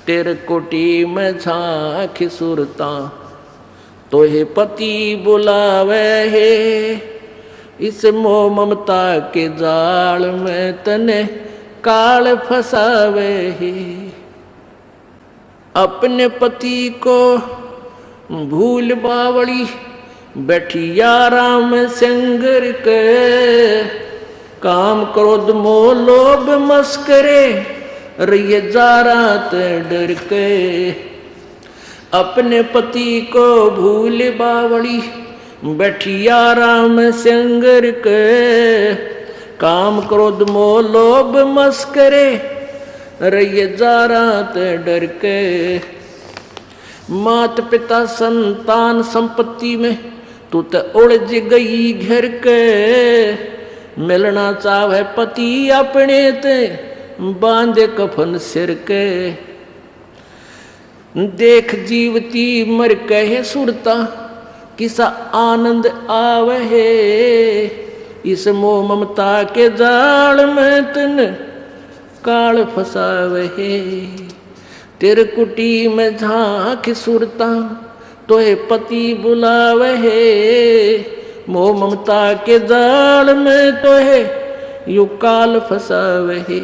तेरे कोटी में झांक सुरता तोहे पति बुलावे है। इस मोह ममता के जाल में तने काल फसावे है। अपने पति को भूल बावड़ी बैठी आराम संगर के। काम क्रोध मोह लोभ मस्करे रहिए जा रात डर के। अपने पति को भूल बावड़ी बैठी आराम संगर के। काम क्रोध मोह लोभ मस्करे रहिए जा रात डर के। मात पिता संतान संपत्ति में तू तो उलझ गई घर के। मिलना चाहे पति अपने ते बांधे कफन सिर के। देख जीवती मर कहे सुरता किसा आनंद आवे है। इस मोह ममता के जाल में तन काल फसावे है। तेरे कुटी में झांक सुरता तोहे पति बुलावे है। मोह ममता के जाल में तोहे यू काल फसावे है।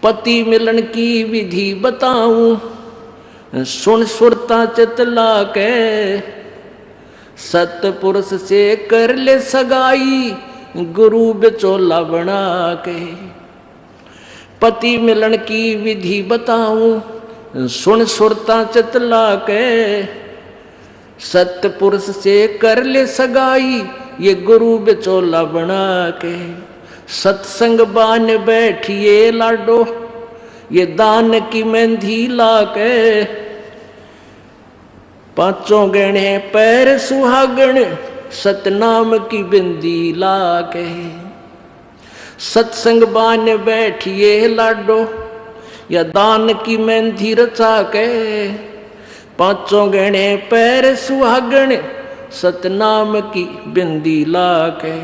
पति मिलन की विधि बताऊं सुन सुरता चितला के। सतपुरुष से कर ले सगाई गुरु बिचौला बना के। पति मिलन की विधि बताऊं सुन सुरता चितला के। सतपुरुष से कर ले सगाई ये गुरु बिचौला बना के। सत्संग बान बैठिए लाडो ये दान की मेहंदी ला के। पांचों गहने पैर सुहागण सतनाम की बिंदी ला के। सत्संग बान बैठिए लाडो या दान की मेहंदी रचा के। पांचों गहने पैर सुहागण सतनाम की बिंदी ला के।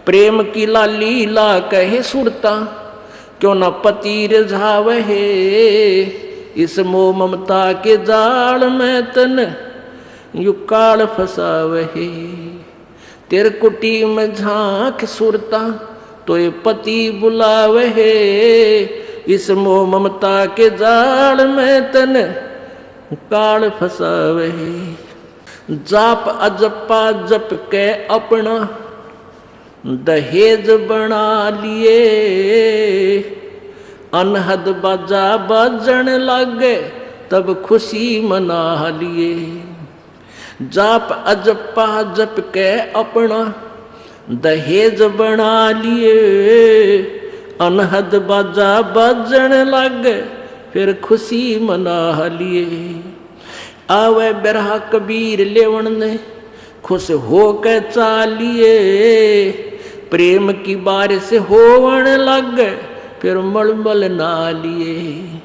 प्रेम की लाली ला कहे सुरता क्यों न पति रिझावे है। इस मोह ममता के जाल में तन यू काल फसावे है। तेरे कुटी में झांक सुरता तो ये पति बुलावे है। इस मोह ममता के जाल में तन काल फसावे है। जाप अजपा जप के अपना दहेज बना लिए। अनहद बाजा बजन लगे तब खुशी मना लिए। जाप अजपा जप के अपना दहेज बना लिए। अनहद बाजा बजन लगे फिर खुशी मना लिए। आवे बिरहा कबीर लेवन ने खुश हो के चालिए। प्रेम की बारिश होवन लग फिर मलमल ना लिए।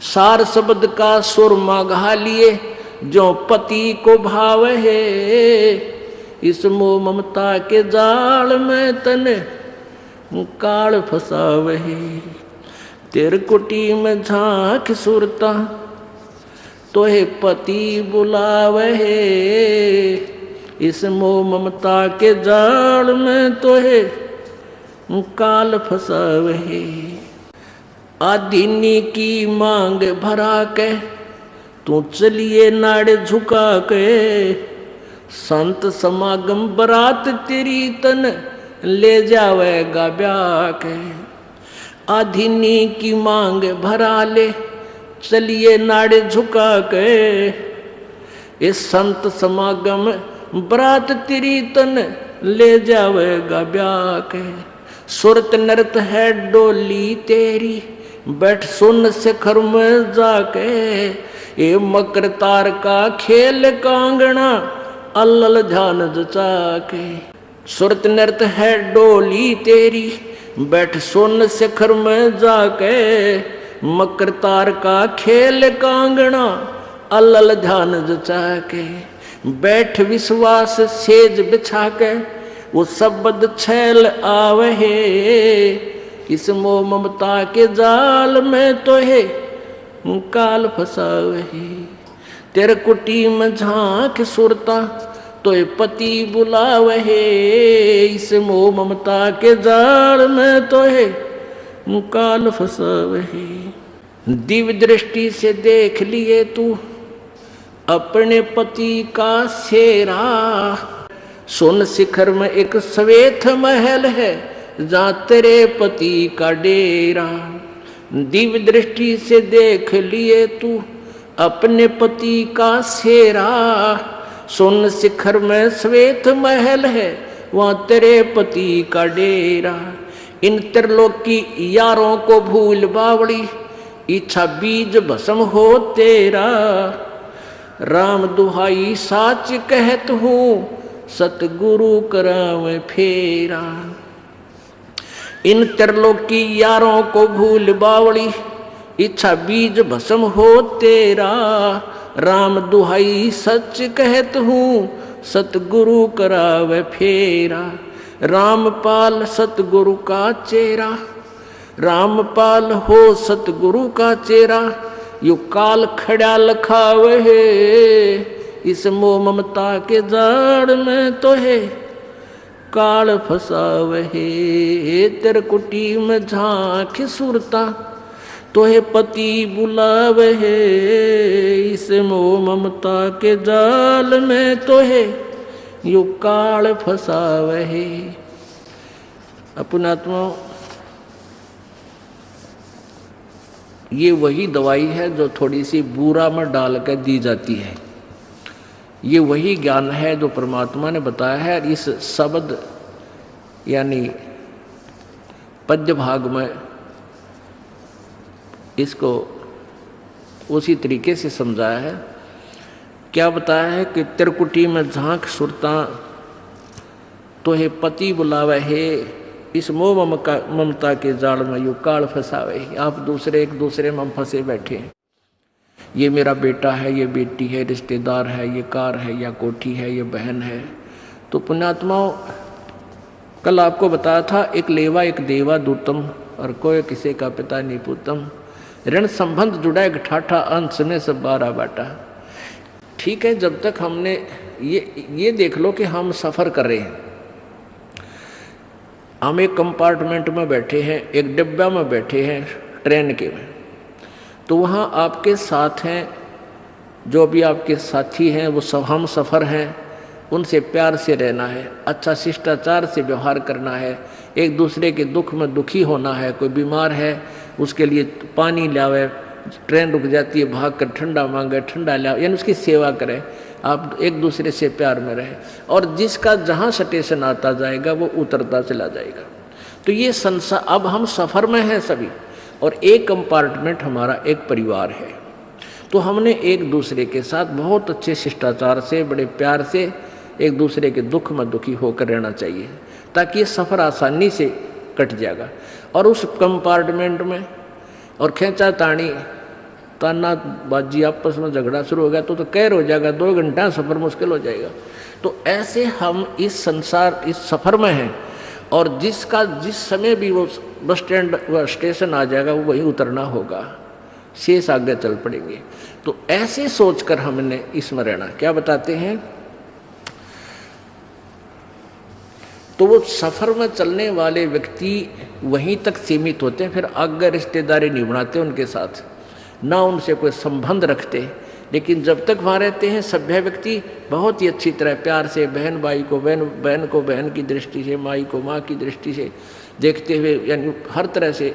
सार शब्द का सुरमा गा लिए जो पति को भाव है। इस मोह ममता के जाल में तने काल फसावे है। तेरे कुटी में झांक सुरता तोहे पति बुलावे है। इस मोह ममता के जाल में तोहे काल फसावे है। आदीनी की मांग भरा के तू चलिए नाड़े झुका के। संत समागम बरात तेरी तन ले जावेगा ब्याह के। आदीनी की मांग भरा ले चलिए नाड़े झुका के। इस संत समागम बरात तेरी तन ले जावेगा ब्याह के। सुरत नृत है डोली तेरी बैठ सुन शिखर में जाके। ये मकर तार का खेल कांगना अल्लल ध्यान जचा के। सुरत नृत है डोली तेरी बैठ सुन शिखर में जाके। मकर तार का खेल कांगना अल्लल ध्यान जचा के। बैठ विश्वास सेज बिछा के वो शब्द छैल आवे। इस मोह ममता के जाल में तो है काल फसावे। तेरे कुटी में झांक सुरता तो पति बुलावे, इस मोह ममता के जाल में तो है काल फसावे। दिव्य दृष्टि से देख लिए तू अपने पति का सेरा, सोन शिखर में एक श्वेत महल है जहाँ तेरे पति का डेरा। दिव्य दृष्टि से देख लिए तू अपने पति का सेरा, सोन शिखर में श्वेत महल है वहाँ तेरे पति का डेरा। इन त्रिलोकी यारों को भूल बावड़ी, इच्छा बीज भस्म हो तेरा। राम दुहाई साच कहत हूँ, सतगुरु करावे फेरा। इन त्रिलोकी यारों को भूल बावड़ी, इच्छा बीज भस्म हो तेरा। राम दुहाई सच कहत हूँ, सतगुरु करावे फेरा। रामपाल सतगुरु का चेहरा, रामपाल हो सतगुरु का चेहरा। यू काल खड़ा लखावे है, इस मोह ममता के जाड़ में तो है काल फसावे। तेरे कुटी में झांक सुरता तो है पति बुलावे, इस मोह ममता के जाल में तो है यू काल फसावे। अपनात्मा ये वही दवाई है जो थोड़ी सी बूरा में डाल कर दी जाती है। ये वही ज्ञान है जो परमात्मा ने बताया है। इस शब्द यानी पद्य भाग में इसको उसी तरीके से समझाया है। क्या बताया है कि त्रिकुटी में झांक सुरता तो है पति बुलावे है, इस मोह ममता के जाल में यू काल फसावे। आप दूसरे एक दूसरे में फंसे बैठे हैं। ये मेरा बेटा है, ये बेटी है, रिश्तेदार है, ये कार है या कोठी है, ये बहन है। तो पुण्यात्माओं, कल आपको बताया था एक लेवा एक देवा दूतम और कोई किसी का पिता नहीं पूतम। ऋण संबंध जुड़ा एक ठाठा अंश में सब बारह बाटा। ठीक है, जब तक हमने ये देख लो कि हम सफ़र कर रहे हैं, हम एक कंपार्टमेंट में बैठे हैं, एक डिब्बा में बैठे हैं ट्रेन के में, तो वहाँ आपके साथ हैं जो भी आपके साथी हैं, वो सब हम सफ़र हैं, उनसे प्यार से रहना है, अच्छा शिष्टाचार से व्यवहार करना है, एक दूसरे के दुख में दुखी होना है। कोई बीमार है उसके लिए पानी लावे, ट्रेन रुक जाती है भाग कर ठंडा मांगे, ठंडा लावे, यानी उसकी सेवा करें। आप एक दूसरे से प्यार में रहें और जिसका जहाँ स्टेशन आता जाएगा वो उतरता चला जाएगा। तो ये संसार, अब हम सफ़र में हैं सभी और एक कंपार्टमेंट हमारा एक परिवार है। तो हमने एक दूसरे के साथ बहुत अच्छे शिष्टाचार से, बड़े प्यार से एक दूसरे के दुख में दुखी होकर रहना चाहिए, ताकि ये सफ़र आसानी से कट जाएगा। और उस कंपार्टमेंट में और खींचा तानी ताना बाजी आपस में झगड़ा शुरू हो गया तो कहर हो जाएगा, 2 घंटा सफ़र मुश्किल हो जाएगा। तो ऐसे हम इस संसार, इस सफ़र में हैं और जिसका जिस समय भी वो बस स्टैंड व स्टेशन आ जाएगा वो वहीं उतरना होगा, शेष आगे चल पड़ेंगे। तो ऐसे सोचकर हमने इसमें रहना। क्या बताते हैं, तो वो सफ़र में चलने वाले व्यक्ति वहीं तक सीमित होते हैं, फिर आगे रिश्तेदारी नहीं बनाते उनके साथ, ना उनसे कोई संबंध रखते। लेकिन जब तक वहाँ रहते हैं सभ्य व्यक्ति बहुत ही अच्छी तरह प्यार से बहन भाई को बहन को बहन की दृष्टि से, माई को माँ की दृष्टि से देखते हुए, यानी हर तरह से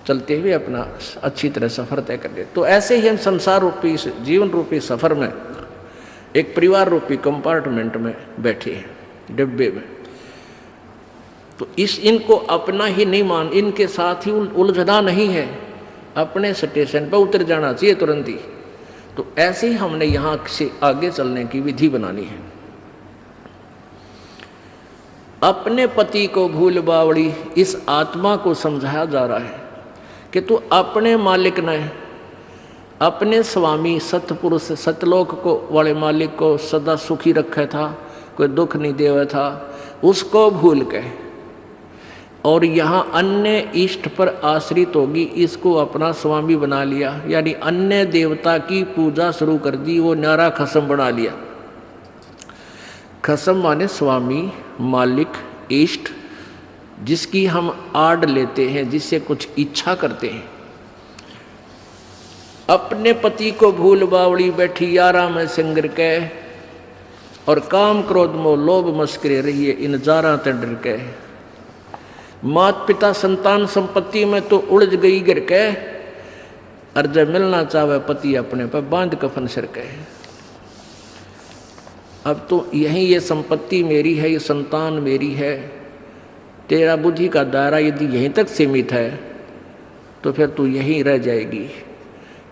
चलते हुए अपना अच्छी तरह सफ़र तय कर देते। तो ऐसे ही हम संसार रूपी जीवन रूपी सफ़र में एक परिवार रूपी कंपार्टमेंट में बैठे हैं, डिब्बे में। तो इनको अपना ही नहीं मान, इनके साथ ही उलझना नहीं है, अपने स्टेशन पर उतर जाना चाहिए तुरंत ही। तो ऐसे ही हमने यहाँ से आगे चलने की विधि बनानी है। अपने पति को भूल बावड़ी, इस आत्मा को समझाया जा रहा है कि तू अपने मालिक ने, अपने स्वामी सतपुरुष सतलोक को वाले मालिक को सदा सुखी रखा था, कोई दुख नहीं देवा था, उसको भूल के और यहाँ अन्य इष्ट पर आश्रित होगी, इसको अपना स्वामी बना लिया, यानी अन्य देवता की पूजा शुरू कर दी, वो न्यारा खसम बना लिया। खसम माने स्वामी, मालिक, इष्ट, जिसकी हम आड़ लेते हैं, जिससे कुछ इच्छा करते हैं। अपने पति को भूल बावड़ी बैठी यारा में सिंगर के, और काम क्रोध मोह लोभ मस्करे रहिए इन जारा ते डर के। मात पिता संतान संपत्ति में तो उलझ गई गिर के, और जब मिलना चाहे पति अपने पर बांध कफन सिर के। अब तो यही ये संपत्ति मेरी है, ये संतान मेरी है, तेरा बुद्धि का दायरा यदि यहीं तक सीमित है तो फिर तू यहीं रह जाएगी।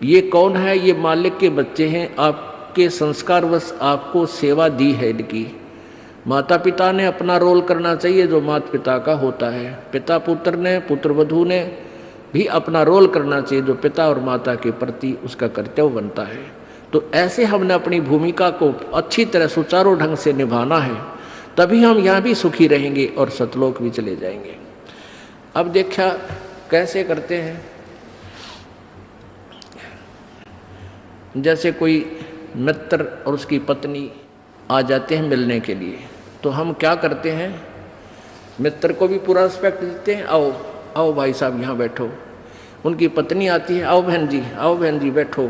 ये कौन है? ये मालिक के बच्चे हैं, आपके संस्कारवश आपको सेवा दी है इनकी। माता पिता ने अपना रोल करना चाहिए जो माता पिता का होता है, पिता पुत्र ने, पुत्र वधू ने भी अपना रोल करना चाहिए जो पिता और माता के प्रति उसका कर्तव्य बनता है। तो ऐसे हमने अपनी भूमिका को अच्छी तरह सुचारू ढंग से निभाना है, तभी हम यहाँ भी सुखी रहेंगे और सतलोक भी चले जाएंगे। अब देखा कैसे करते हैं, जैसे कोई मित्र और उसकी पत्नी आ जाते हैं मिलने के लिए, तो हम क्या करते हैं, मित्र को भी पूरा रिस्पेक्ट देते हैं, आओ आओ भाई साहब यहाँ बैठो। उनकी पत्नी आती है, आओ बहन जी बैठो,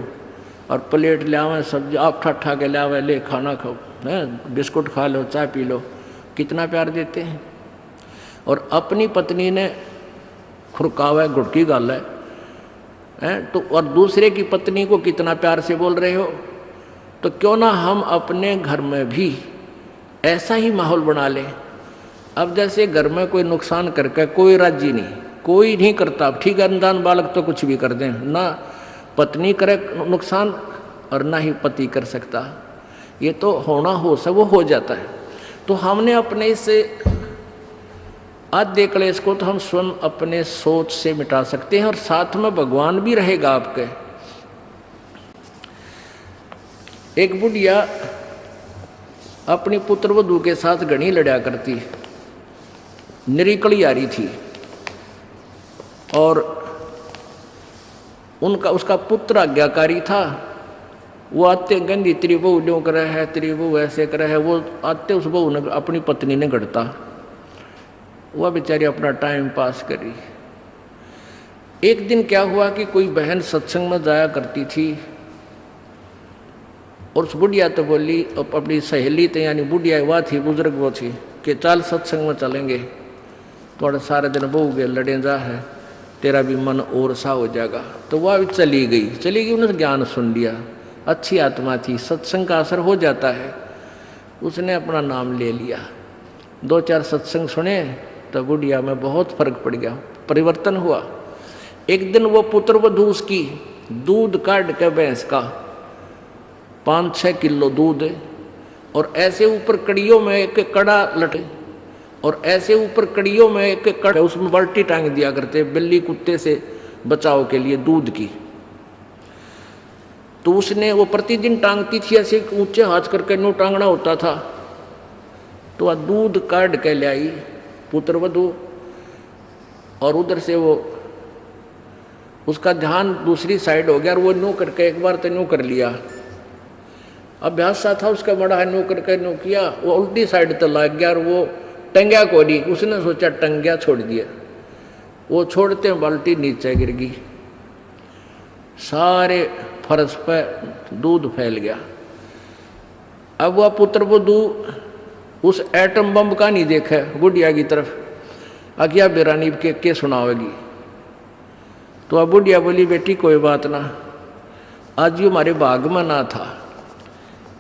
और प्लेट ले आवे, सब्जी आप ठा के ले आवे, ले खाना खाओ, बिस्कुट खा लो, चाय पी लो। कितना प्यार देते हैं। और अपनी पत्नी ने खुरकावा गुड़की गाल है तो, और दूसरे की पत्नी को कितना प्यार से बोल रहे हो। तो क्यों ना हम अपने घर में भी ऐसा ही माहौल बना लें। अब जैसे घर में कोई नुकसान करके कोई राजी नहीं, कोई नहीं करता, ठीक है, अनजान बालक तो कुछ भी कर दें, ना पत्नी करे नुकसान और ना ही पति कर सकता, ये तो होना हो सब वो हो जाता है। तो हमने अपने इससे आद्य क्लेश को तो हम स्वयं अपने सोच से मिटा सकते हैं, और साथ में भगवान भी रहेगा आपके। एक बुढ़िया अपनी पुत्र वधू के साथ घड़ी लड़ा करती, निरीकली आ रही थी, और उसका पुत्र आज्ञाकारी था। वो आते गंदी तेरी बहू ड्यों कर है, तेरी बहू ऐसे कर है, वो आते उस बहू ने अपनी पत्नी ने गढ़ता, वह बेचारी अपना टाइम पास करी। एक दिन क्या हुआ कि कोई बहन सत्संग में जाया करती थी, और उस बुढ़िया तो बोली, अपनी सहेली तो यानी बुढ़िया वह थी, बुजुर्ग वो थी, कि चल सत्संग में चलेंगे, थोड़ा सारे दिन बहू के लड़े जा है, तेरा भी मन और सा हो जाएगा। तो वह भी चली गई, उन्होंने ज्ञान सुन लिया, अच्छी आत्मा थी, सत्संग का असर हो जाता है। उसने अपना नाम ले लिया, 2-4 सत्संग सुने तो बुढ़िया में बहुत फर्क पड़ गया, परिवर्तन हुआ। एक दिन वो पुत्र वधू उसकी दूध काट के भैंस का 5-6 किलो दूध, और ऐसे ऊपर कड़ियों में एक कड़ा लटे, और ऐसे ऊपर कड़ियों में एक कड़ा, उसमें बाल्टी टांग दिया करते बिल्ली कुत्ते से बचाव के लिए दूध की। तो उसने वो प्रतिदिन टांगती थी, ऐसे ऊंचे हाथ करके नो टांगना होता था। तो वह दूध काट के ले आई पुत्र वधू, और उधर से वो उसका ध्यान दूसरी साइड हो गया, और वो नो करके एक बार तो नो कर लिया, अभ्यास सा था उसका बड़ा है, नो करके नो किया, वो उल्टी साइड तो लग गया, और वो टंग्या को नहीं, उसने सोचा टंग्या छोड़ दिया, वो छोड़ते बाल्टी नीचे गिर गई, सारे फर्श पर दूध फैल गया। अब वह पुत्र वधू उस एटम बम का नहीं देखा बुढ़िया की तरफ, अज्ञा बेरानी के सुनावेगी। तो अब बुढ़िया बोली, बेटी कोई बात ना, आज ये हमारे भाग में ना था,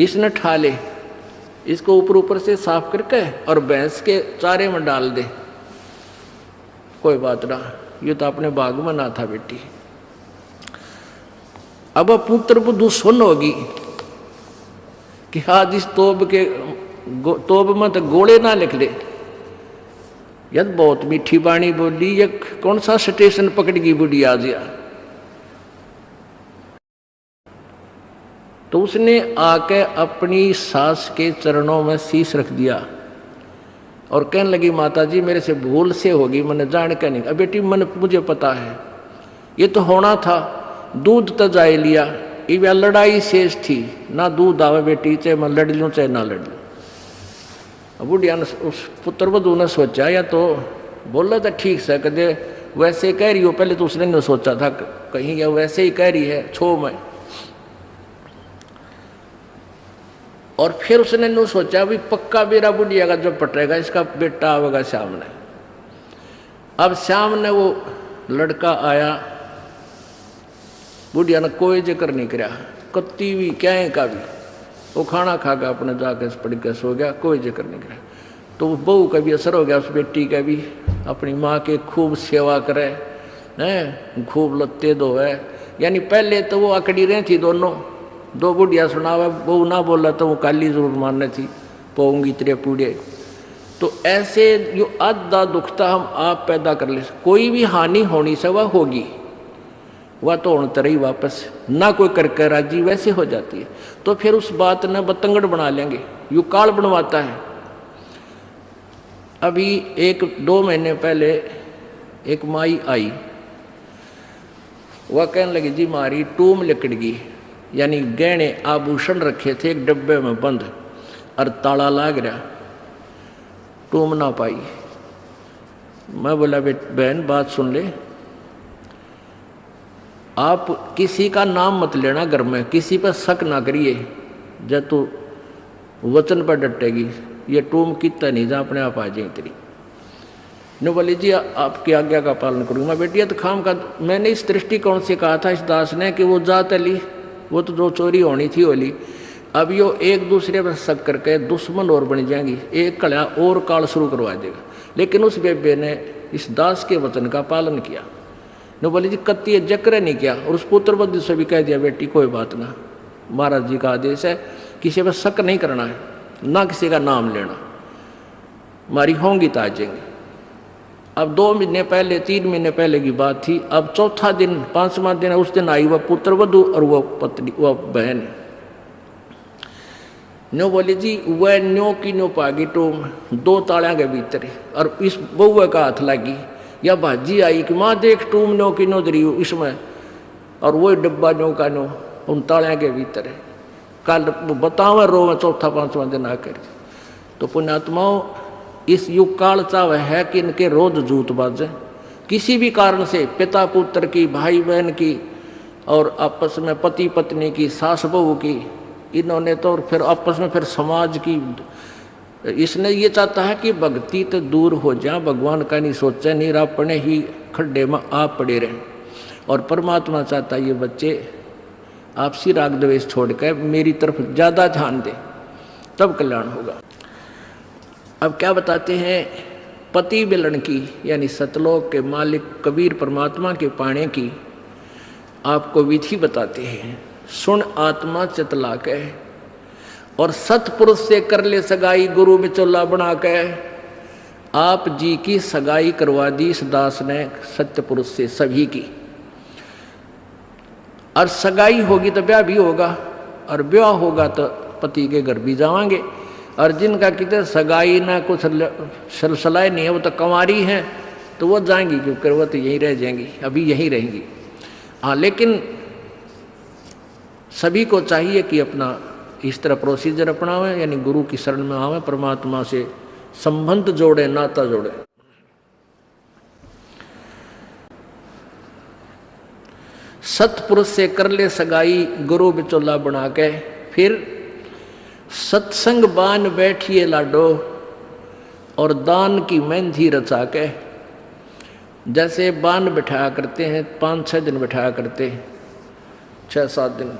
इसने ठा ले, इसको ऊपर ऊपर से साफ करके और भैंस के चारे में डाल दे, कोई बात ना, ये तो अपने बाग में ना था बेटी। अब पुत्र वधू सुन होगी कि आज इस तोब में तो गोले ना लिख ले, यद बहुत मीठी बाणी बोली, ये कौन सा स्टेशन पकड़ गई बुढ़ी आज या। तो उसने आके अपनी सास के चरणों में शीश रख दिया और कहने लगी माता जी मेरे से भूल से होगी, मैंने जान के नहीं। अब बेटी मन मुझे पता है ये तो होना था, दूध तो जाए लिया, ये लड़ाई शेष थी ना, दूध आवे बेटी चाहे मैं लड़ लूँ चाहे ना लड़ लूँ। अब बुढ़िया ने उस पुत्र वधू ने सोचा या तो बोला था ठीक से कदे वैसे कह रही हो, पहले तो उसने नहीं सोचा था कहीं या वैसे ही कह रही है छो मैं, और फिर उसने नहीं सोचा भी पक्का मेरा बुढ़िया का जो पटेगा इसका बेटा आवेगा सामने। अब सामने वो लड़का आया, बुढ़िया ने कोई जिक्र नहीं करा, कत्ती भी क्या का भी, वो खाना खा के अपने जाके पड़ के सो गया, कोई जिक्र नहीं करा। तो वो बहू का भी असर हो गया, उस बेटी का भी, अपनी माँ के खूब सेवा करे हैं, खूब लत्ते धोए। यानी पहले तो वो अकड़ी रही थी दोनों, दो बुढ़िया सुनावा, बहू ना बोला तो वो काली जरूर मारने थी, पोऊंगी तेरे पूड़े। तो ऐसे जो आधा दुखता हम आप पैदा कर ले, कोई भी हानि होनी से वह होगी, वह तो होने तरह ही वापस ना कोई करके राजी वैसे हो जाती है। तो फिर उस बात ने बतंगड़ बना लेंगे, यू काल बनवाता है। अभी 1-2 महीने पहले एक माई आई, वह कहने लगी जी मारी टूम लिकड़ गई, यानी गहने आभूषण रखे थे एक डब्बे में बंद और ताला लाग रहा, टूम ना पाई। मैं बोला बहन बात सुन ले, आप किसी का नाम मत लेना घर में, किसी पर शक ना करिए, जब तू वचन पर डटेगी ये टूम कितना नहीं जा अपने आप आ जाए तेरी। न बोली जी आपकी आज्ञा का पालन करूँगा। बेटी तो खाम का मैंने इस दृष्टिकोण से कहा था इस दास ने कि वो जात ली, वो तो जो चोरी होनी थी होली। अब यो एक दूसरे पर शक करके दुश्मन और बन जाएंगी, एक कड़ा और काल शुरू करवा देगा। लेकिन उस बेबे ने इस दास के वचन का पालन किया, न बोली जी कत्ती जक्र नहीं किया। और उस पुत्र बुद्धि से भी कह दिया बेटी कोई बात ना, महाराज जी का आदेश है, किसी पर शक नहीं करना है, ना किसी का नाम लेना, हमारी होंगी तो आ जाएंगे। अब 2 महीने पहले 3 महीने पहले की बात थी। अब चौथा दिन 5वां दिन उस दिन आई वह पुत्र वधू और वह पत्नी वह बहन। न्यो बोली जी वह न्यो की न्यो पागी टूम 2 तालियां के भीतर, और इस बउआ का हाथ लगी या भाजी आई कि माँ देख टूम न्यो की न्यो दरी इसमें, और वही डब्बा न्यो का न्यो उन तालियां के भीतर है। कल बतावा रो में 4-5वां दिन आकर। तो पुण्यात्माओं इस युग काल चाव है कि इनके रोज जूत बाजे, किसी भी कारण से पिता पुत्र की, भाई बहन की, और आपस में पति पत्नी की, सास बहू की, इन्होंने तो फिर आपस में फिर समाज की। इसने ये चाहता है कि भक्ति तो दूर हो जाए, भगवान का नहीं सोचे, नहीं अपने ही खड्डे में आप पड़े रहें। और परमात्मा चाहता है ये बच्चे आपसी राग द्वेष छोड़कर मेरी तरफ ज़्यादा ध्यान दें, तब कल्याण होगा। अब क्या बताते हैं, पति मिलन की यानी सतलोक के मालिक कबीर परमात्मा के पाने की आपको विधि बताते हैं। सुन आत्मा चितला के और सतपुरुष से कर ले सगाई, गुरु बिचौला बना के। आप जी की सगाई करवा दी इस दास ने सत्य पुरुष से सभी की, और सगाई होगी तो ब्याह भी होगा, और ब्याह होगा तो पति के घर भी जावांगे। और जिनका कितने सगाई ना कुछ सलसलाए नहीं है, वो तो कंवारी हैं, तो वो जाएंगी, क्योंकि वो तो यहीं रह जाएंगी, अभी यहीं रहेंगी। हाँ, लेकिन सभी को चाहिए कि अपना इस तरह प्रोसीजर अपनावें, यानी गुरु की शरण में आवें, परमात्मा से संबंध जोड़े, नाता जोड़े। सतपुरुष से कर ले सगाई, गुरु बिचौला बना के। फिर सत्संग बान बैठिए लाडो और दान की मेहंदी रचा के। जैसे बान बिठाया करते हैं, 5-6 दिन बिठाया करते, 6-7 दिन,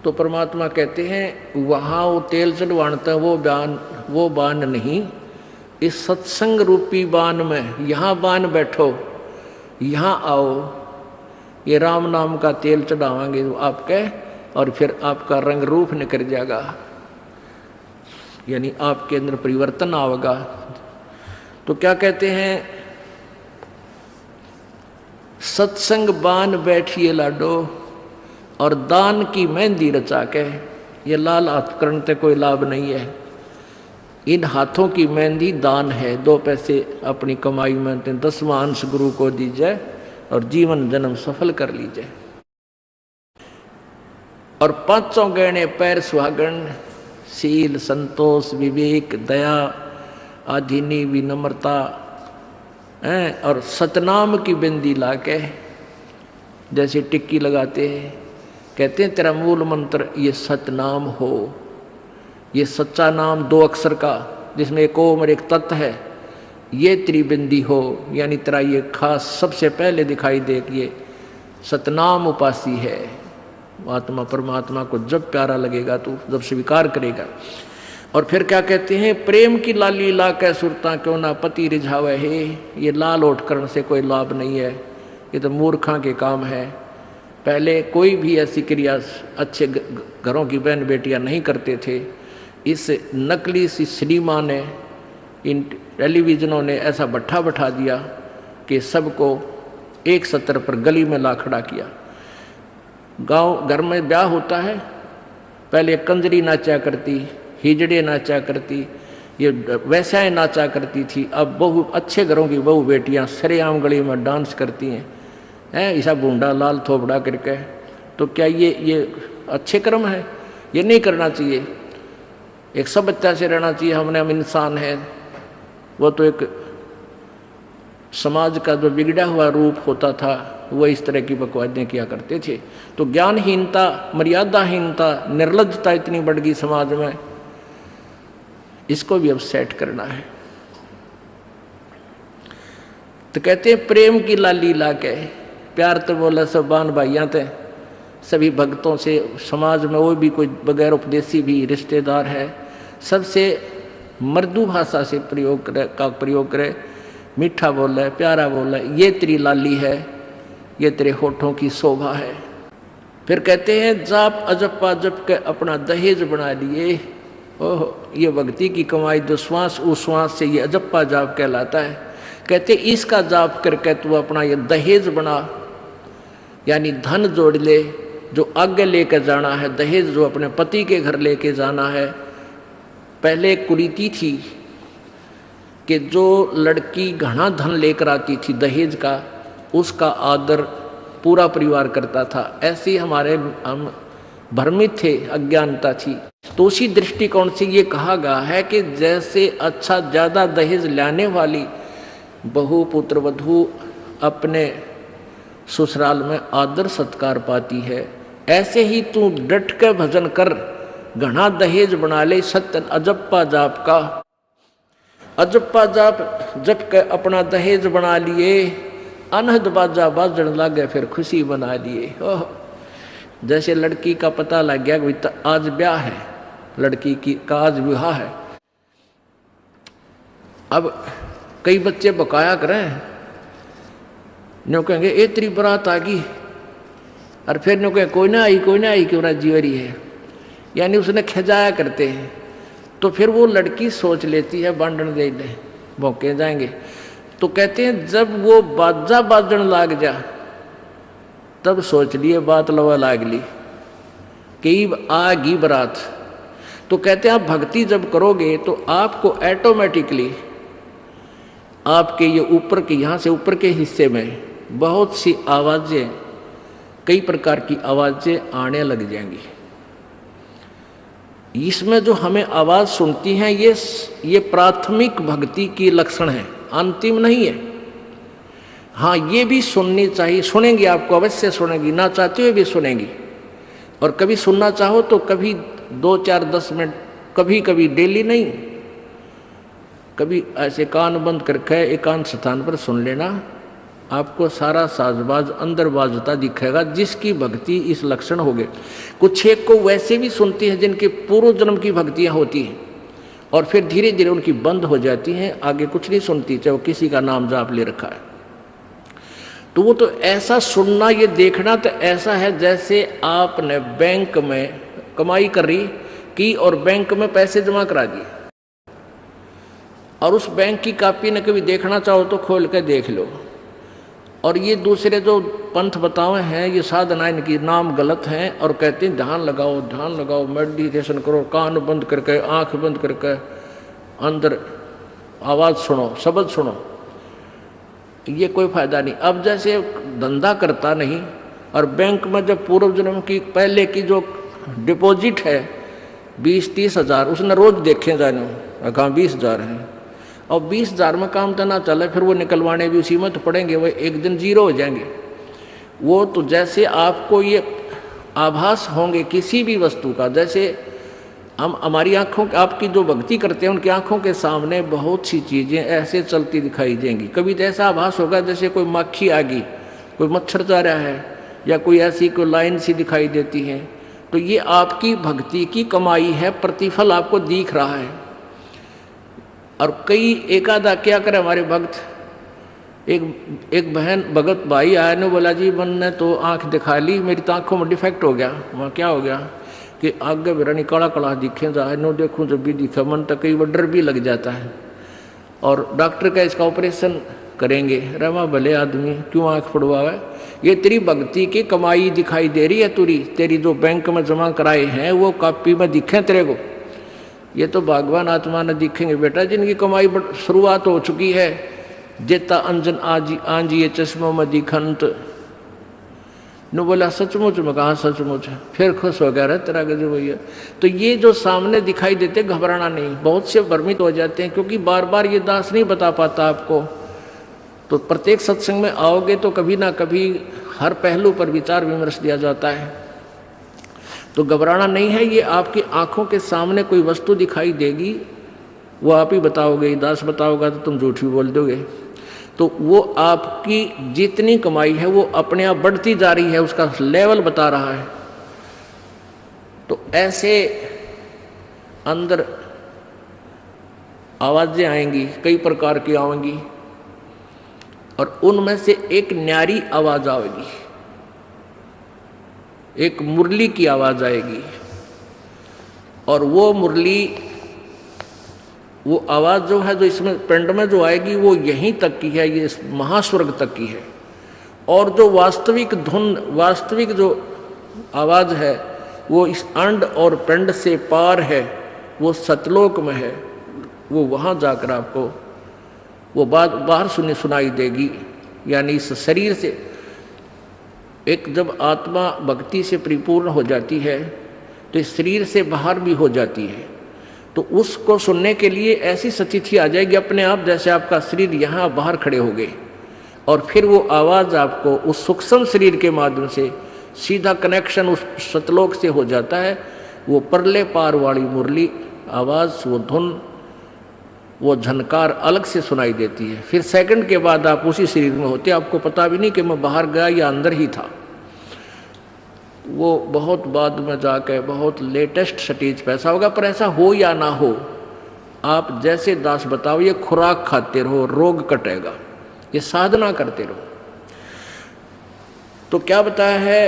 तो परमात्मा कहते हैं वहाँ वो तेल चढ़वाता है, वो बान नहीं, इस सत्संग रूपी बान में यहाँ बान बैठो, यहाँ आओ, ये राम नाम का तेल चढ़ावांगे आपके, और फिर आपका रंग रूप निकल जाएगा, यानी आपके अंदर परिवर्तन आएगा। तो क्या कहते हैं, सत्संग बान बैठिए लाडो और दान की मेहंदी रचा के। ये लाल हाथ करने से कोई लाभ नहीं है, इन हाथों की मेहंदी दान है, 2 पैसे अपनी कमाई में 10वां अंश गुरु को दीजिए और जीवन जन्म सफल कर लीजिए। और 5 गहने पैर सुहागन, शील, संतोष, विवेक, दया, आधीनी, विनम्रता और सतनाम की बिंदी लाके जैसे टिक्की लगाते हैं, कहते हैं तेरा मूल मंत्र ये सतनाम हो, ये सच्चा नाम 2 अक्षर का जिसमें एक ओम और एक तत् है, ये तेरी बिंदी हो, यानी तेरा ये खास सबसे पहले दिखाई दे कि ये सतनाम उपासी है। आत्मा परमात्मा को जब प्यारा लगेगा तो जब स्वीकार करेगा। और फिर क्या कहते हैं, प्रेम की लाली ला कै सुरता क्यों ना पति रिझावे है। ये लाल ओठ करने से कोई लाभ नहीं है, ये तो मूर्खों के काम है। पहले कोई भी ऐसी क्रिया अच्छे घरों की बहन बेटियां नहीं करते थे। इस नकली सी सिनेमा ने, इन टेलीविज़नों ने ऐसा भट्ठा बैठा दिया कि सबको एक सत्र पर गली में ला खड़ा किया। गांव घर में ब्याह होता है, पहले कंजरी नाचा करती, हिजड़े नाचा करती, ये वैसाएँ नाचा करती थी। अब बहु अच्छे घरों की बहू बेटियां सरेआम गली में डांस करती हैं, ऐसा बूंदा लाल थोपड़ा करके। तो क्या ये अच्छे कर्म है? ये नहीं करना चाहिए। एक सभ्यता से रहना चाहिए। हम इंसान हैं, वो तो एक समाज का जो बिगड़ा हुआ रूप होता था वो इस तरह की बकवादें किया करते थे। तो ज्ञानहीनता, मर्यादाहीनता, निर्लज्जता इतनी बढ़ गई समाज में, इसको भी अब सेट करना है। तो कहते हैं प्रेम की लाली ला के, प्यार तो बोला सब बान भाइयाँ थे, सभी भक्तों से, समाज में वो भी कोई बगैर उपदेशी भी रिश्तेदार है, सबसे मृदु भाषा से प्रयोग करे, मीठा बोले, प्यारा बोले, ये तेरी लाली है, ये तेरे होठों की शोभा है। फिर कहते हैं जाप अजप्पा जप के अपना दहेज बना लिए। ओह, ये भक्ति की कमाई जो श्वास उश्वास से ये अजप्पा जाप कहलाता है। कहते इसका जाप करके तू अपना ये दहेज बना, यानी धन जोड़ ले जो आगे लेकर जाना है, दहेज जो अपने पति के घर लेके जाना है। पहले एक कुरीति थी कि जो लड़की घना धन लेकर आती थी दहेज का, उसका आदर पूरा परिवार करता था। ऐसे ही हम भ्रमित थे, अज्ञानता थी। तो उसी दृष्टिकोण से ये कहा गया है कि जैसे अच्छा ज़्यादा दहेज लाने वाली बहू पुत्र वधू अपने ससुराल में आदर सत्कार पाती है, ऐसे ही तू डट के भजन कर, घना दहेज बना ले सत्य अजप्पा जाप का। अजप्पा जाप जप के अपना दहेज बना लिए, अनहद बाजा बाजन लागे फिर खुशी बना लिए। ओह, जैसे लड़की का पता लग गया कि आज ब्याह है, लड़की की का आज विवाह है। अब कई बच्चे बकाया करें, न्यों कहेंगे ए तेरी बारात आ गई, और फिर न्यों कहें कोई ना आई क्यों ना जीवरी है, यानी उसने खिजाया करते हैं। तो फिर वो लड़की सोच लेती है बांधन दे ले, भौंके जाएंगे। तो कहते हैं जब वो बाजा बाजन लाग जा तब सोच लिए बात लवा लाग ली कि आगी बारात। तो कहते हैं आप भक्ति जब करोगे तो आपको ऑटोमेटिकली आपके ये ऊपर के, यहाँ से ऊपर के हिस्से में बहुत सी आवाज़ें, कई प्रकार की आवाज़ें आने लग जाएंगी। इसमें जो हमें आवाज़ सुनती हैं ये प्राथमिक भक्ति की लक्षण है, अंतिम नहीं है। हाँ, ये भी सुननी चाहिए, सुनेंगी, आपको अवश्य सुनेंगी, ना चाहते हुए भी सुनेंगी। और कभी सुनना चाहो तो कभी 2, 4, 10 मिनट, कभी कभी डेली नहीं, कभी ऐसे कान बंद करके एकांत स्थान पर सुन लेना, आपको सारा साजबाज अंदर बाजता दिखेगा, जिसकी भक्ति इस लक्षण हो गए। कुछ एक को वैसे भी सुनती हैं जिनके पूर्व जन्म की भक्तियाँ होती हैं और फिर धीरे धीरे उनकी बंद हो जाती हैं, आगे कुछ नहीं सुनती, चाहे वो किसी का नाम जाप ले रखा है। तो वो तो ऐसा सुनना, ये देखना तो ऐसा है जैसे आपने बैंक में कमाई करी की और बैंक में पैसे जमा करा दिए, और उस बैंक की कॉपी ने कभी देखना चाहो तो खोल कर देख लो। और ये दूसरे जो पंथ बताए हैं, ये साधना, इनकी नाम गलत हैं और कहते हैं ध्यान लगाओ, मेडिटेशन करो, कान बंद करके, आंख बंद करके, अंदर आवाज़ सुनो, शब्द सुनो, ये कोई फायदा नहीं। अब जैसे धंधा करता नहीं और बैंक में जब पूर्व जन्म की पहले की जो डिपॉजिट है 20-30 हज़ार, उसने रोज देखे जाने कहाँ 20 हज़ार हैं, और 20 हज़ार में काम तो ना चले, फिर वो निकलवाने भी उसी में तो पड़ेंगे, वो एक दिन जीरो हो जाएंगे। वो तो जैसे आपको ये आभास होंगे किसी भी वस्तु का, जैसे हम हमारी आँखों, आपकी जो भक्ति करते हैं उनकी आँखों के सामने बहुत सी चीज़ें ऐसे चलती दिखाई देंगी। कभी तो ऐसा आभास होगा जैसे कोई मक्खी आ गई, कोई मच्छर जा रहा है, या कोई ऐसी कोई लाइन सी दिखाई देती है। तो ये आपकी भक्ति की कमाई है, प्रतिफल आपको दिख रहा है। और कई एकादा क्या करे हमारे भक्त, एक बहन भगत भाई आया ने बोला जी मैंने तो आँख दिखा ली, मेरी तो आँखों में डिफेक्ट हो गया। वहाँ क्या हो गया कि आगे मेरा काला काला दिखे जा, नो देखूँ जब भी दिखा, मन तक कई बार डर भी लग जाता है। और डॉक्टर का इसका ऑपरेशन करेंगे, रमा भले आदमी क्यों आँख पड़वावे, ये तेरी भक्ति की कमाई दिखाई दे रही है, तेरी जो बैंक में जमा कराए हैं वो कॉपी में दिखे तेरे को, ये तो भगवान आत्मा ने दिखेंगे बेटा, जिनकी कमाई शुरुआत हो चुकी है। जेता अंजन आंज ये चश्मों में दिखंत न बोला सचमुच में, कहा सचमुच, फिर खुश हो गया तेरा गजब भैया। तो ये जो सामने दिखाई देते घबराना नहीं, बहुत से भ्रमित हो जाते हैं क्योंकि बार बार ये दास नहीं बता पाता आपको। तो प्रत्येक सत्संग में आओगे तो कभी ना कभी हर पहलू पर विचार विमर्श दिया जाता है। तो घबराना नहीं है, ये आपकी आंखों के सामने कोई वस्तु दिखाई देगी, वो आप ही बताओगे, दास बताओगा तो तुम झूठ भी बोल दोगे। तो वो आपकी जितनी कमाई है वो अपने आप बढ़ती जा रही है, उसका लेवल बता रहा है। तो ऐसे अंदर आवाजें आएंगी, कई प्रकार की आएंगी, और उनमें से एक न्यारी आवाज आएगी, एक मुरली की आवाज आएगी। और वो मुरली, वो आवाज़ जो है, जो इसमें पिंड में जो आएगी वो यहीं तक की है, ये महास्वर्ग तक की है। और जो वास्तविक धुन, वास्तविक जो आवाज़ है वो इस अंड और पिंड से पार है, वो सतलोक में है। वो वहाँ जाकर आपको वो बात बाहर सुनाई देगी। यानी इस शरीर से एक जब आत्मा भक्ति से परिपूर्ण हो जाती है तो इस शरीर से बाहर भी हो जाती है। तो उसको सुनने के लिए ऐसी सतिथि आ जाएगी अपने आप, जैसे आपका शरीर यहाँ बाहर खड़े हो गए, और फिर वो आवाज़ आपको उस सूक्ष्म शरीर के माध्यम से सीधा कनेक्शन उस सतलोक से हो जाता है। वो परले पार वाली मुरली आवाज़, वो धुन, वो झनकार अलग से सुनाई देती है। फिर सेकंड के बाद आप उसी शरीर में होते, आपको पता भी नहीं कि मैं बाहर गया या अंदर ही था। वो बहुत बाद में जाके बहुत लेटेस्ट स्टेज पे ऐसा होगा। पर ऐसा हो या ना हो, आप जैसे दास बताओ, ये खुराक खाते रहो, रोग कटेगा, ये साधना करते रहो। तो क्या बताया है,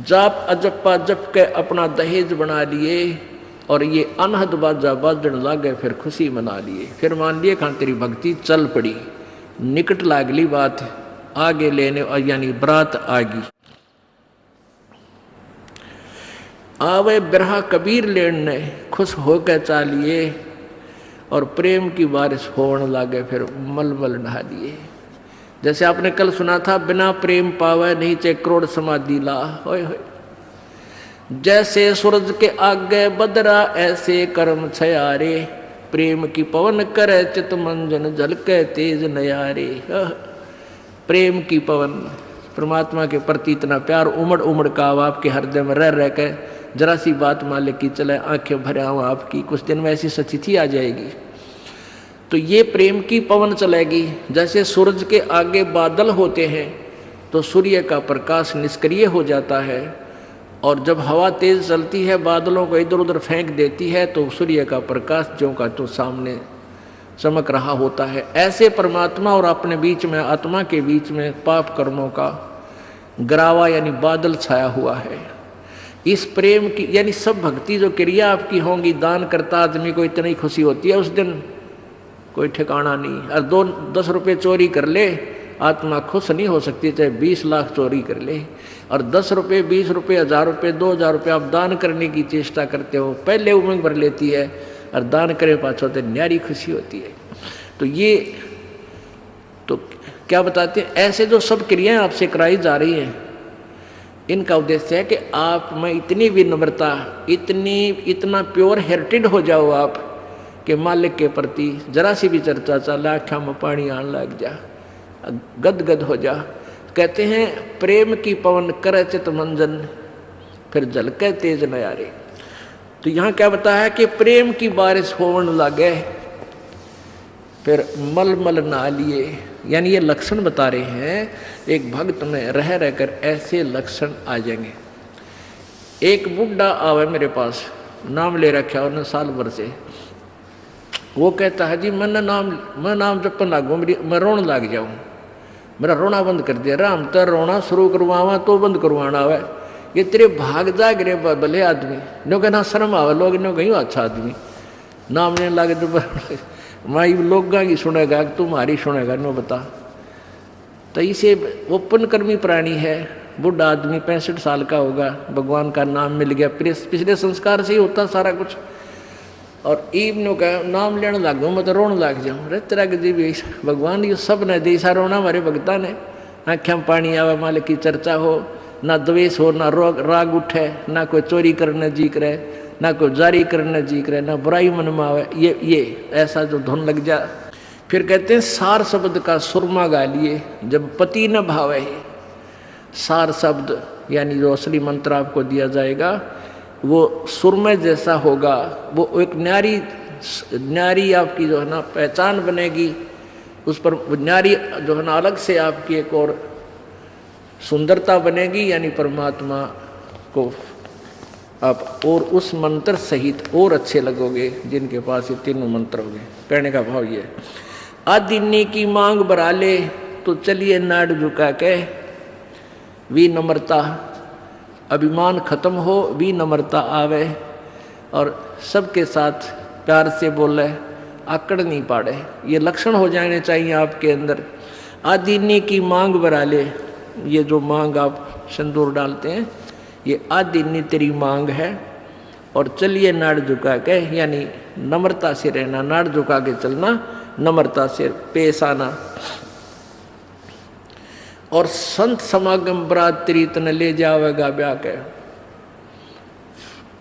जाप अजप्पा जप के अपना दहेज बना लिए, और ये अनहद बाजा बाजन लागे फिर खुशी मना लिए। फिर मान लिए खान तेरी भक्ति चल पड़ी, निकट लागली बात आगे लेने, यानी बरात आगी। आवे बिरहा कबीर लेने खुश होकर चालिए, और प्रेम की बारिश होने लागे फिर मलमल नहा लिए। जैसे आपने कल सुना था, बिना प्रेम पावे नहीं चे करोड़ समाधि ला। होय होय, जैसे सूरज के आगे बदरा ऐसे कर्म छयारे, प्रेम की पवन करे चित मंजन झलके तेज नयारे। प्रेम की पवन, परमात्मा के प्रति इतना प्यार उमड़ उमड़ का आपके हृदय में रह के जरा सी बात मालिक की चले, आंखें भरे आऊँ आपकी, कुछ दिन में ऐसी सतिथि आ जाएगी। तो ये प्रेम की पवन चलेगी। जैसे सूरज के आगे बादल होते हैं तो सूर्य का प्रकाश निष्क्रिय हो जाता है, और जब हवा तेज चलती है बादलों को इधर उधर फेंक देती है तो सूर्य का प्रकाश ज्यों का तो सामने चमक रहा होता है। ऐसे परमात्मा और अपने बीच में, आत्मा के बीच में पाप कर्मों का गरावा यानी बादल छाया हुआ है। इस प्रेम की, यानी सब भक्ति जो क्रिया आपकी होंगी, दान करता आदमी को इतनी खुशी होती है उस दिन कोई ठिकाना नहीं। और 10 रुपये चोरी कर ले, आत्मा खुश नहीं हो सकती, चाहे 20 लाख चोरी कर ले। और 10 रुपये, 20 रुपये, 1000 रुपये, 2000 रुपये आप दान करने की चेष्टा करते हो, पहले उमंग भर लेती है। और दान करे पाछो तो न्यारी खुशी होती है। तो ये तो क्या बताते हैं, ऐसे जो सब क्रियाएं आपसे कराई जा रही हैं, इनका उद्देश्य है कि आप में इतनी विनम्रता, इतना प्योर हार्टेड हो जाओ आप कि मालिक के प्रति जरा सी भी चर्चा चला आँखों में पानी आने लग जा, गदगद हो जा। कहते हैं प्रेम की पवन करे चित मंजन, फिर झलके तेज नयारे। तो यहाँ क्या बताया है कि प्रेम की बारिश होने लगे, फिर मल मल नहा लिए। यानी ये लक्षण बता रहे हैं एक भक्त में रह रहकर ऐसे लक्षण आ जाएंगे। एक बुढ़ा आवे मेरे पास, नाम ले रखा उन्होंने साल भर से। वो कहता है जी मैं नाम जपन लागू, मैं रोने लग जाऊँ, मेरा रोना बंद कर दिया। राम तो रोना शुरू करवावा तो बंद करवाना आवे, ये तेरे भाग जा गिरे भले आदमी। नो कहना शर्म आवे, लोग नो कहीं अच्छा आदमी नाम लेने लगे तो माई लोग की सुनेगा तुम्हारी सुनेगा, नो बता। तो इसे ओपन कर्मी प्राणी है, बुढ़ा आदमी 65 साल का होगा, भगवान का नाम मिल गया, पिछले संस्कार से ही होता सारा कुछ। और ईब का नाम लेने लग गया, मैं तो रोने लग जाऊँ। अरे तेरा जी भी भगवान ये सब ने दे, सा रोना हमारे भगता ने। आँखें में पानी आवे, मालिक की चर्चा हो, ना द्वेष हो, ना राग उठे, ना कोई चोरी करने जी करे, ना कोई जारी करने जी करे, ना बुराई मन में आवे, ये ऐसा जो धुन लग जा। फिर कहते हैं सार शब्द का सुरमा गा लिए, जब पति न भावे। सार शब्द यानी जो असली मंत्र आपको दिया जाएगा वो सुरमय जैसा होगा, वो एक न्यारी आपकी जो है ना पहचान बनेगी, उस पर न्यारी जो है ना अलग से आपकी एक और सुंदरता बनेगी। यानी परमात्मा को आप और उस मंत्र सहित और अच्छे लगोगे जिनके पास ये तीनों मंत्र होंगे। कहने का भाव ये, आदिन्नी की मांग बरा ले तो चलिए नाड़ झुका के। विनम्रता, अभिमान खत्म हो, विनम्रता आवे और सबके साथ प्यार से बोले, आकड़ नहीं पाड़े, ये लक्षण हो जाने चाहिए आपके अंदर। आदिन्नी की मांग बरा ले, ये जो मांग आप सिंदूर डालते हैं ये आदिन्नी तेरी मांग है। और चलिए नाड़ झुका के, यानी नम्रता से रहना, नाड़ झुका के चलना, नम्रता से पेश आना। और संत समागम बरात तेरी तन ले जावेगा ब्याह के।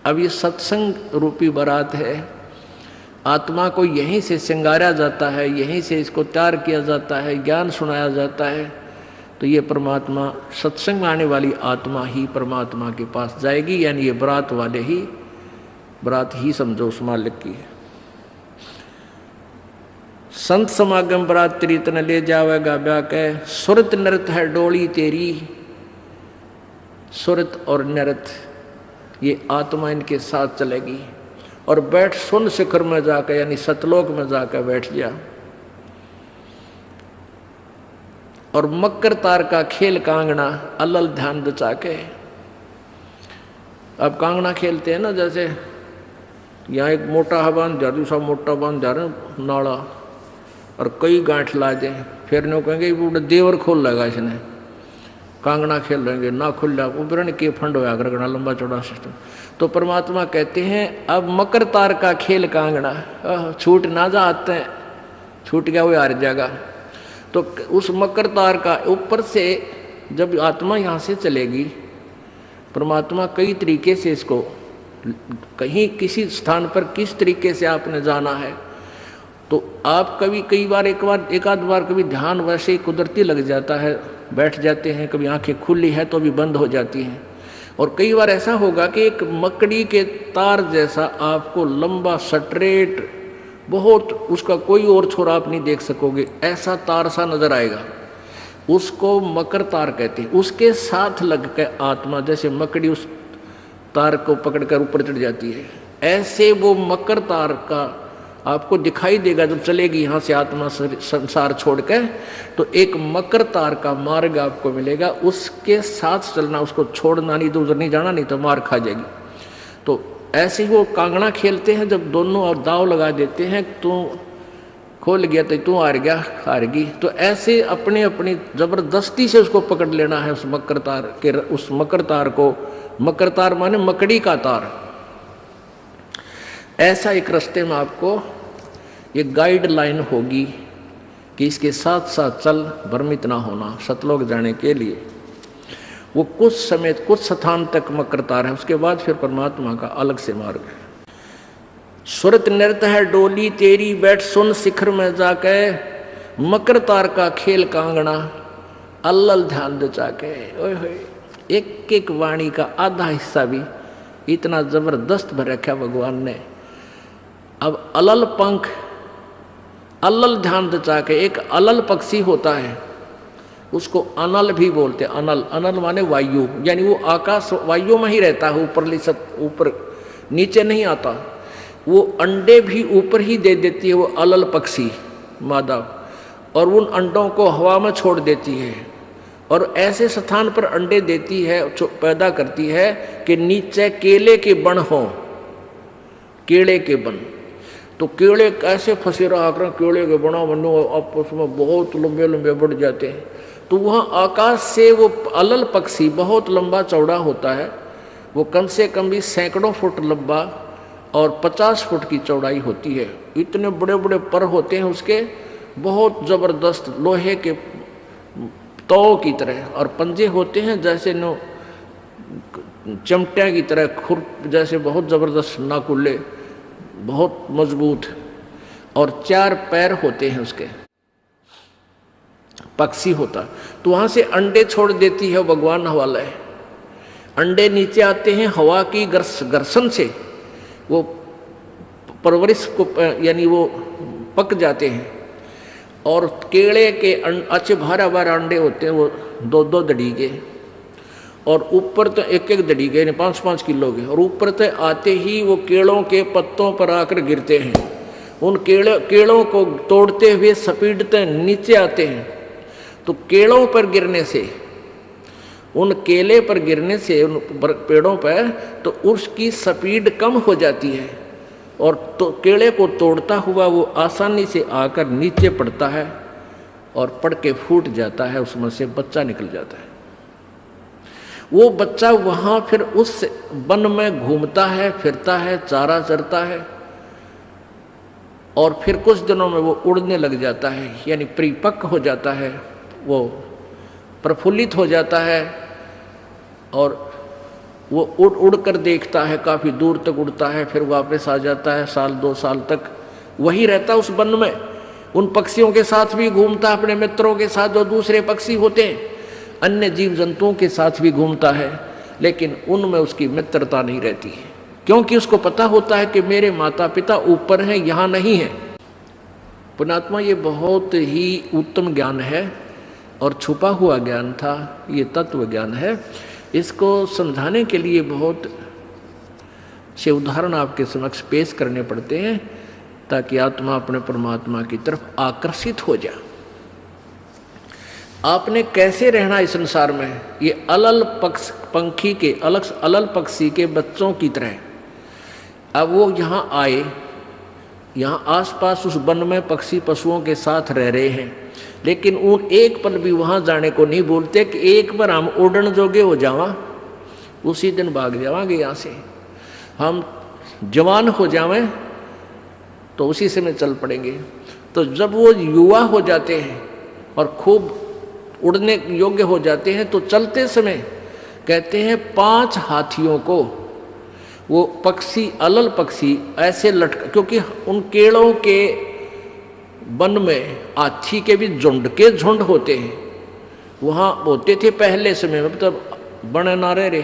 अब ये सत्संग रूपी बारात है, आत्मा को यहीं से श्रृंगारा जाता है, यहीं से इसको तैयार किया जाता है, ज्ञान सुनाया जाता है। तो ये परमात्मा, सत्संग में आने वाली आत्मा ही परमात्मा के पास जाएगी। यानी ये बरात वाले ही, बरात ही समझो उस मालिक की है। संत समागम बरात तेरी तन ले जावेगा ब्याह के। सुरत नृत है डोली तेरी। सुरत और नृत ये आत्मा इनके साथ चलेगी। और बैठ सुन शिखर में जाकर, यानी सतलोक में जाकर बैठ जा। और मकर तार का खेल कांगना अलल ध्यान दचा के। अब कांगना खेलते हैं ना, जैसे यहाँ एक मोटा बांध जा, दूसरा मोटा बांध जा रहे नाला, और कई गांठ ला दे, फिर नो कहेंगे बूढ़ा देवर खोल लगा इसने, कांगना खेल रहेंगे ना खुल उबरण के फंड होया करना लंबा चौड़ा सिस्टम। तो परमात्मा कहते हैं अब मकर तार का खेल कांगना, छूट ना जाते हैं, छूट गया वो हार जाएगा। तो उस मकर तार का ऊपर से जब आत्मा यहाँ से चलेगी, परमात्मा कई तरीके से इसको कहीं किसी स्थान पर किस तरीके से आपने जाना है, तो आप कभी एक आध बार कभी ध्यान वैसे ही कुदरती लग जाता है, बैठ जाते हैं, कभी आंखें खुली है तो भी बंद हो जाती हैं। और कई बार ऐसा होगा कि एक मकड़ी के तार जैसा आपको लंबा स्ट्रेट, बहुत उसका कोई और छोर आप नहीं देख सकोगे, ऐसा तार सा नजर आएगा, उसको मकर तार कहते हैं। उसके साथ लग के आत्मा जैसे मकड़ी उस तार को पकड़कर ऊपर चढ़ जाती है, ऐसे वो मकर तार का आपको दिखाई देगा जब चलेगी यहाँ से आत्मा संसार छोड़ के। तो एक मकर तार का मार्ग आपको मिलेगा, उसके साथ चलना, उसको छोड़ना नहीं, तो उधर नहीं जाना, नहीं तो मार खा जाएगी। तो ऐसे ही वो कांगड़ा खेलते हैं, जब दोनों और दाव लगा देते हैं, तू खोल गया तो तू हार गया, हारगी। तो ऐसे अपने अपनी जबरदस्ती से उसको पकड़ लेना है उस मकर तार के, उस मकर तार को। मकर तार माने मकड़ी का तार। ऐसा एक रास्ते में आपको ये गाइडलाइन होगी कि इसके साथ साथ चल, भ्रमित ना होना। सतलोक जाने के लिए वो कुछ समय कुछ स्थान तक मकरतार है, उसके बाद फिर परमात्मा का अलग से मार्ग है। सुरत नृत्य है डोली तेरी, बैठ सुन शिखर में जाके, मकर तार का खेल कांगना, अल्लल ध्यान दे जाके। ओए होए, एक एक वाणी का आधा हिस्सा भी इतना जबरदस्त भर रखा भगवान ने। अब अलल पंख, अल्लल ध्यान दे जाके, एक अलल पक्षी होता है, उसको अनल भी बोलते। अनल, अनल माने वायु, यानी वो आकाश वायु में ही रहता है, ऊपर नीचे नहीं आता। वो अंडे भी ऊपर ही दे देती है, वो अलल पक्षी मादा, और उन अंडों को हवा में छोड़ देती है, और ऐसे स्थान पर अंडे देती है, पैदा करती है कि नीचे केले के बन हों, केले के बन। तो केले कैसे फंसे रहा कर, केले के बना बनो आपस में बहुत लंबे लंबे बढ़ जाते हैं। तो वहाँ आकाश से वो अलल पक्षी बहुत लंबा चौड़ा होता है, वो कम से कम भी सैकड़ों फुट लंबा और 50 फुट की चौड़ाई होती है। इतने बड़े बड़े पर होते हैं उसके, बहुत ज़बरदस्त लोहे के तौ की तरह, और पंजे होते हैं जैसे नो चमटिया की तरह, खुर जैसे बहुत ज़बरदस्त नाकुल्ले, बहुत मजबूत, और 4 पैर होते हैं उसके, पक्षी होता। तो वहाँ से अंडे छोड़ देती है भगवान वाला है। अंडे नीचे आते हैं हवा की घर्षण से, वो परवरिश को यानी वो पक जाते हैं, और केले के अच्छे भारा भारा अंडे होते हैं, वो 2-2 दड़ी के, और ऊपर तो 1-1 दड़ी के, 5-5 किलो के, और ऊपर तो आते ही वो केलों के पत्तों पर आकर गिरते हैं। उन केलों को तोड़ते हुए सपीटते नीचे आते हैं। तो केलों पर गिरने से, उन केले पर गिरने से, उन पेड़ों पर, तो उसकी स्पीड कम हो जाती है, और तो केले को तोड़ता हुआ वो आसानी से आकर नीचे पड़ता है, और पड़ के फूट जाता है, उसमें से बच्चा निकल जाता है। वो बच्चा वहाँ फिर उस वन में घूमता है, फिरता है, चारा चरता है, और फिर कुछ दिनों में वो उड़ने लग जाता है, यानी परिपक्व हो जाता है, वो प्रफुल्लित हो जाता है, और वो उड़ उड़ कर देखता है, काफ़ी दूर तक उड़ता है, फिर वापस आ जाता है, 1-2 साल तक वही रहता है उस वन में। उन पक्षियों के साथ भी घूमता है, अपने मित्रों के साथ जो दूसरे पक्षी होते हैं, अन्य जीव जंतुओं के साथ भी घूमता है, लेकिन उनमें उसकी मित्रता नहीं रहती है, क्योंकि उसको पता होता है कि मेरे माता पिता ऊपर हैं, यहाँ नहीं है। पुण्यात्मा, ये बहुत ही उत्तम ज्ञान है और छुपा हुआ ज्ञान था, ये तत्व ज्ञान है। इसको समझाने के लिए बहुत से उदाहरण आपके समक्ष पेश करने पड़ते हैं, ताकि आत्मा अपने परमात्मा की तरफ आकर्षित हो जाए। आपने कैसे रहना इस संसार में, ये अलल पंखी के अलल पक्षी के बच्चों की तरह। अब वो यहाँ आए, यहाँ आसपास उस वन में पक्षी पशुओं के साथ रह रहे हैं, लेकिन उन एक पल भी वहाँ जाने को नहीं बोलते कि एक बार हम उड़न जोगे हो जावा, उसी दिन भाग जावांगे यहाँ से, हम जवान हो जावें तो उसी समय चल पड़ेंगे। तो जब वो युवा हो जाते हैं और खूब उड़ने योग्य हो जाते हैं, तो चलते समय कहते हैं 5 हाथियों को वो पक्षी, अलल पक्षी ऐसे लटका, क्योंकि उन केलों के वन में हाथी के भी झुंड के झुंड होते हैं, वहाँ होते थे पहले समय में, तब बने ना रहे,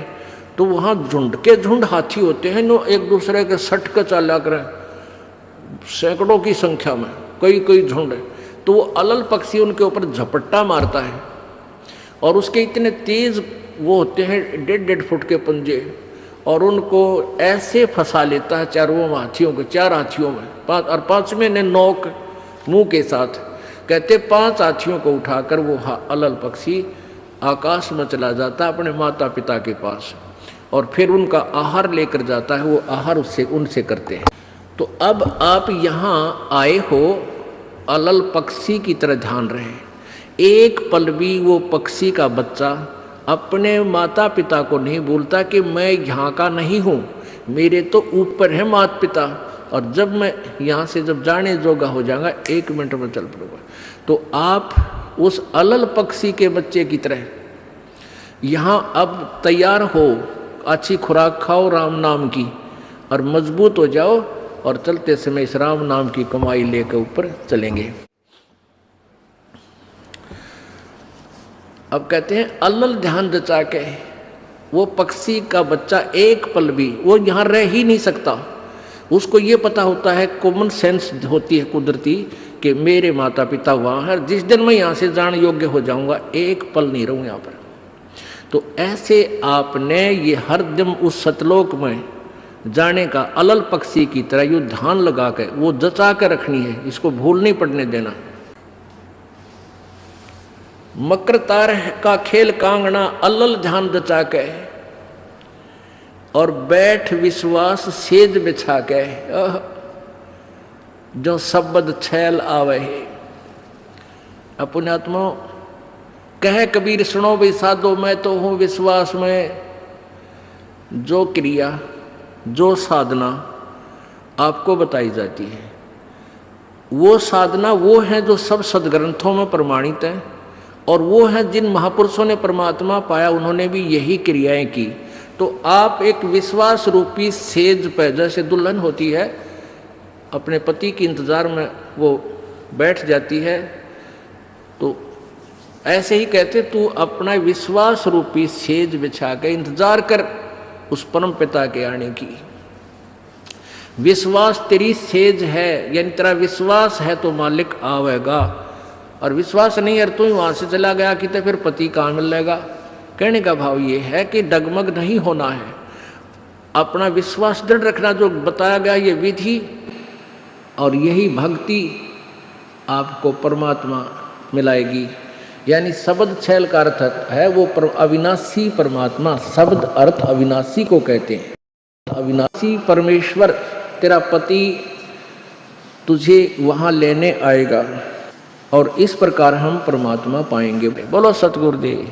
तो वहाँ झुंड के झुंड हाथी होते हैं, नो एक दूसरे के सट कर चला करें, सैकड़ों की संख्या में कई झुंड है। तो वो अलल पक्षी उनके ऊपर झपट्टा मारता है, और उसके इतने तेज वो होते हैं 1.5 फुट के पंजे, और उनको ऐसे फंसा लेता है चारों हाथियों को, 4 हाथियों में, 5 और 5वें ने नोक मुंह के साथ। कहते 5 हाथियों को उठाकर वो अलल पक्षी आकाश में चला जाता है अपने माता पिता के पास, और फिर उनका आहार लेकर जाता है, वो आहार उनसे करते हैं। तो अब आप यहाँ आए हो, अलल पक्षी की तरह ध्यान रहे, एक पल भी वो पक्षी का बच्चा अपने माता पिता को नहीं बोलता कि मैं यहाँ का नहीं हूँ, मेरे तो ऊपर है माता पिता, और जब मैं यहाँ से जब जाने जोगा हो जाऊंगा 1 मिनट में चल पड़ूंगा। तो आप उस अलल पक्षी के बच्चे की तरह यहाँ अब तैयार हो, अच्छी खुराक खाओ राम नाम की और मजबूत हो जाओ, और चलते समय इस राम नाम की कमाई लेकर ऊपर चलेंगे। अब कहते हैं अलल ध्यान जचा के, वो पक्षी का बच्चा एक पल भी वो यहाँ रह ही नहीं सकता। उसको ये पता होता है, कॉमन सेंस होती है कुदरती, कि मेरे माता पिता वहाँ है, जिस दिन मैं यहाँ से जाने योग्य हो जाऊँगा 1 पल नहीं रहूँ यहाँ पर। तो ऐसे आपने ये हर दम उस सतलोक में जाने का अलल पक्षी की तरह यू ध्यान लगा के वो जचा कर रखनी है, इसको भूल नहीं पड़ने देना। मकर तार का खेल कांगना अलल ध्यान जचा के, और बैठ विश्वास सेज बिछा के, जो शब्द छैल आवे है। अपने आत्मा कह कबीर सुनो भी साधो, मैं तो हूँ विश्वास में। जो क्रिया जो साधना आपको बताई जाती है, वो साधना वो है जो सब सदग्रंथों में प्रमाणित है, और वो है जिन महापुरुषों ने परमात्मा पाया, उन्होंने भी यही क्रियाएं की। तो आप एक विश्वास रूपी सेज पर, जैसे दुल्हन होती है अपने पति के इंतजार में वो बैठ जाती है, तो ऐसे ही कहते तू अपना विश्वास रूपी सेज बिछा के इंतजार कर उस परम पिता के आने की। विश्वास तेरी सेज है, यानी तेरा विश्वास है तो मालिक आवेगा, और विश्वास नहीं है तू ही वहां से चला गया कि तो फिर पति कहाँ मिलेगा। कहने का भाव ये है कि डगमग नहीं होना है, अपना विश्वास दृढ़ रखना, जो बताया गया ये विधि और यही भक्ति आपको परमात्मा मिलाएगी। यानी शब्द छैल का अर्थ है वो अविनाशी परमात्मा, शब्द अर्थ अविनाशी को कहते हैं। अविनाशी परमेश्वर तेरा पति तुझे वहाँ लेने आएगा, और इस प्रकार हम परमात्मा पाएंगे। बोलो सतगुरुदेव।